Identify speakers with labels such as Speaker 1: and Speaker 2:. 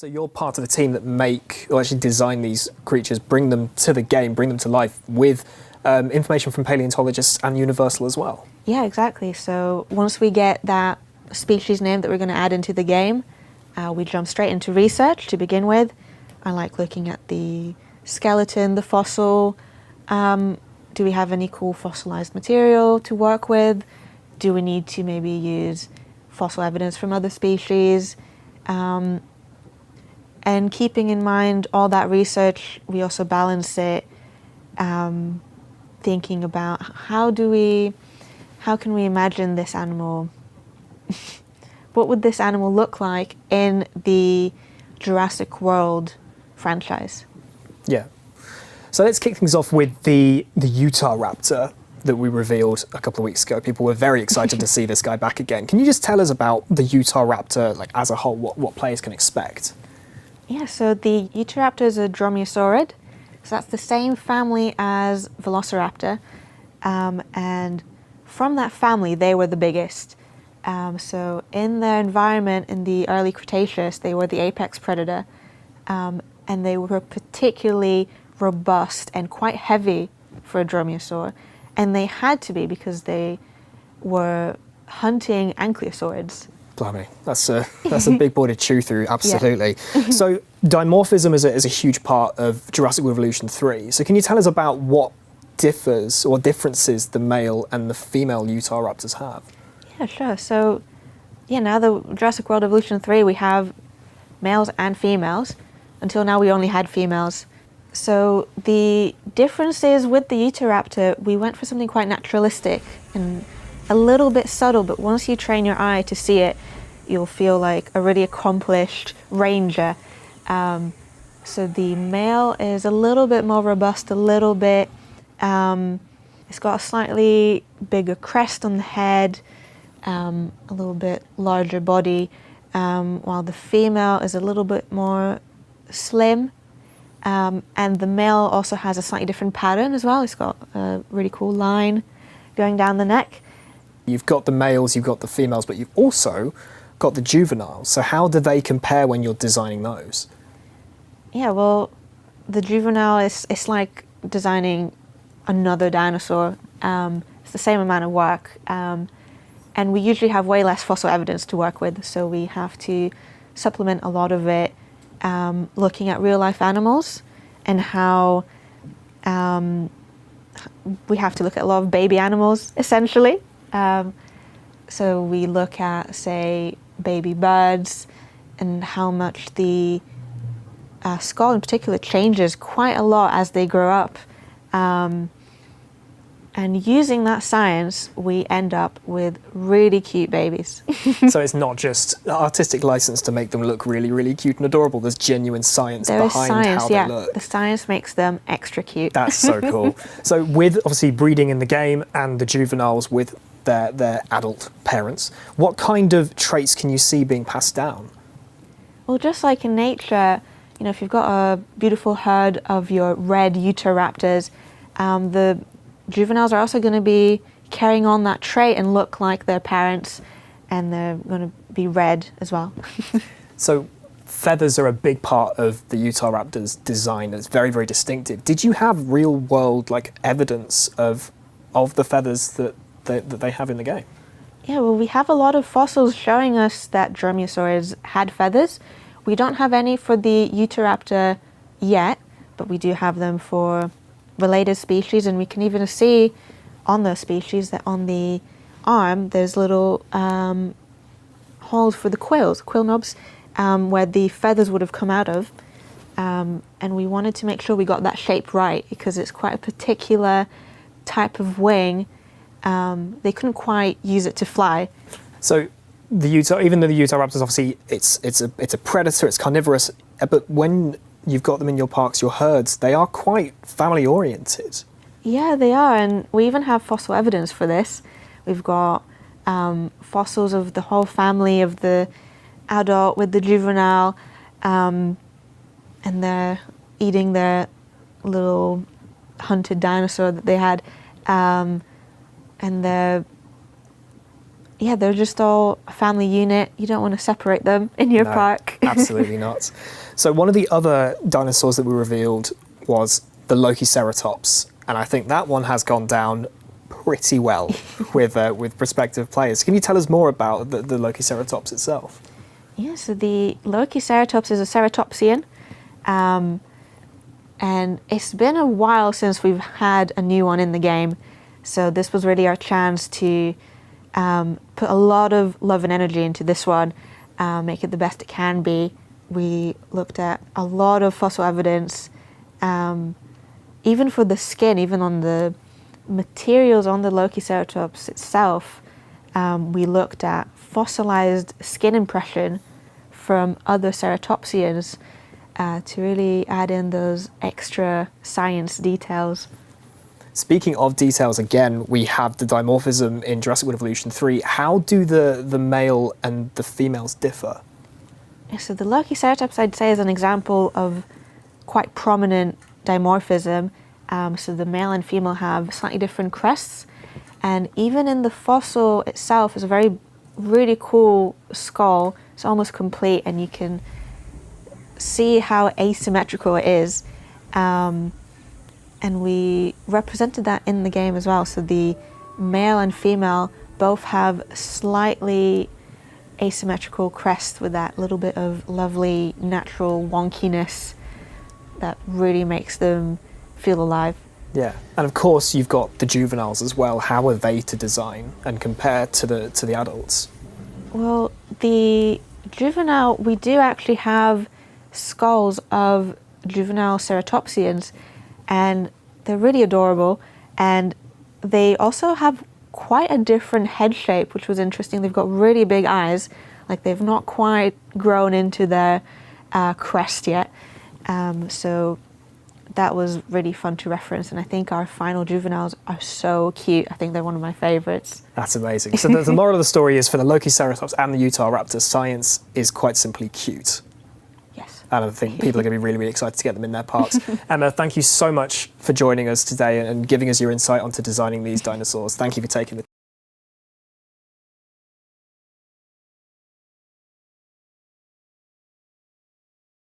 Speaker 1: So you're part of the team that make, or actually design these creatures, bring them to the game, bring them to life with information from paleontologists and Universal as well.
Speaker 2: Yeah, exactly. So once we get that species name that we're going to add into the game, we jump straight into research to begin with. I like looking at the skeleton, the fossil. Do we have any cool fossilized material to work with? Do we need to maybe use fossil evidence from other species? And keeping in mind all that research, we also balance it thinking about how can we imagine this animal? What would this animal look like in the Jurassic World franchise?
Speaker 1: Yeah. So let's kick things off with the Utah raptor that we revealed a couple of weeks ago. People were very excited to see this guy back again. Can you just tell us about the Utah raptor, like as a whole, what players can expect?
Speaker 2: Yeah, so the Utahraptor is a dromaeosaurid. So that's the same family as Velociraptor. And from that family, they were the biggest. So in their environment in the early Cretaceous, they were the apex predator. And they were particularly robust and quite heavy for a dromaeosaur. And they had to be because they were hunting ankylosaurids.
Speaker 1: Blimey, that's a big boy to chew through, absolutely. Yeah. So dimorphism is a huge part of Jurassic World Evolution 3. So can you tell us about what differences the male and the female Utahraptors have?
Speaker 2: Yeah, sure. So now the Jurassic World Evolution 3, we have males and females. Until now we only had females. So the differences with the Utahraptor, we went for something quite naturalistic and a little bit subtle, but once you train your eye to see it, you'll feel like a really accomplished ranger. So the male is a little bit more robust, a little bit, it's got a slightly bigger crest on the head, a little bit larger body, while the female is a little bit more slim. And the male also has a slightly different pattern as well. It's got a really cool line going down the neck.
Speaker 1: You've got the males, you've got the females, but you've also got the juveniles. So how do they compare when you're designing those?
Speaker 2: Yeah, well, the juvenile it's like designing another dinosaur. It's the same amount of work. And we usually have way less fossil evidence to work with, so we have to supplement a lot of it looking at real-life animals and how we have to look at a lot of baby animals, essentially. So we look at, say, baby birds and how much the skull in particular changes quite a lot as they grow up. And using that science, we end up with really cute babies.
Speaker 1: So it's not just artistic license to make them look really, really cute and adorable. There's genuine science behind how they look.
Speaker 2: The science makes them extra cute.
Speaker 1: That's so cool. So with obviously breeding in the game and the juveniles with their adult parents, what kind of traits can you see being passed down?
Speaker 2: Well, just like in nature, if you've got a beautiful herd of your red Utahraptors, the juveniles are also going to be carrying on that trait and look like their parents, and they're going to be red as well.
Speaker 1: So feathers are a big part of the Utahraptor's design. It's very, very distinctive. Did you have real world evidence of the feathers that they have in the game?
Speaker 2: Yeah, well, we have a lot of fossils showing us that dromaeosaurs had feathers. We don't have any for the Utahraptor yet, but we do have them for related species, and we can even see on those species that on the arm there's little holes for the quill knobs, where the feathers would have come out of. And we wanted to make sure we got that shape right because it's quite a particular type of wing. They couldn't quite use it to fly.
Speaker 1: So even though the Utahraptors, obviously it's a predator, it's carnivorous, but when you've got them in your parks, your herds, they are quite family oriented.
Speaker 2: Yeah, they are, and we even have fossil evidence for this. We've got fossils of the whole family of the adult with the juvenile, and they're eating their little hunted dinosaur that they had, and they're yeah, they're just all a family unit. You don't want to separate them in your
Speaker 1: No,
Speaker 2: park.
Speaker 1: absolutely not. So one of the other dinosaurs that we revealed was the Lokiceratops, and I think that one has gone down pretty well with prospective players. Can you tell us more about the Lokiceratops itself?
Speaker 2: Yeah, so the Lokiceratops is a ceratopsian, and it's been a while since we've had a new one in the game. So this was really our chance to put a lot of love and energy into this one, make it the best it can be. We looked at a lot of fossil evidence, even for the skin, even on the materials on the Lokiceratops itself. We looked at fossilized skin impression from other ceratopsians to really add in those extra science details.
Speaker 1: Speaking of details, again, we have the dimorphism in Jurassic World Evolution 3. How do the male and the females differ?
Speaker 2: Yeah, so the Lokiceratops, I'd say, is an example of quite prominent dimorphism. So the male and female have slightly different crests, and even in the fossil itself is a really cool skull. It's almost complete, and you can see how asymmetrical it is. And we represented that in the game as well. So the male and female both have slightly asymmetrical crests with that little bit of lovely natural wonkiness that really makes them feel alive.
Speaker 1: Yeah, and of course you've got the juveniles as well. How are they to design and compare to the adults?
Speaker 2: Well, the juvenile, we do actually have skulls of juvenile ceratopsians, and they're really adorable, and they also have quite a different head shape, which was interesting. They've got really big eyes, like they've not quite grown into their crest yet. So that was really fun to reference, and I think our final juveniles are so cute. I think they're one of my favorites.
Speaker 1: That's amazing. So the moral of the story is, for the Lokiceratops and the Utahraptor, science is quite simply cute.
Speaker 2: Yes.
Speaker 1: And I think people are going to be really, really excited to get them in their parks. Emma, thank you so much for joining us today and giving us your insight onto designing these dinosaurs. Thank you for taking the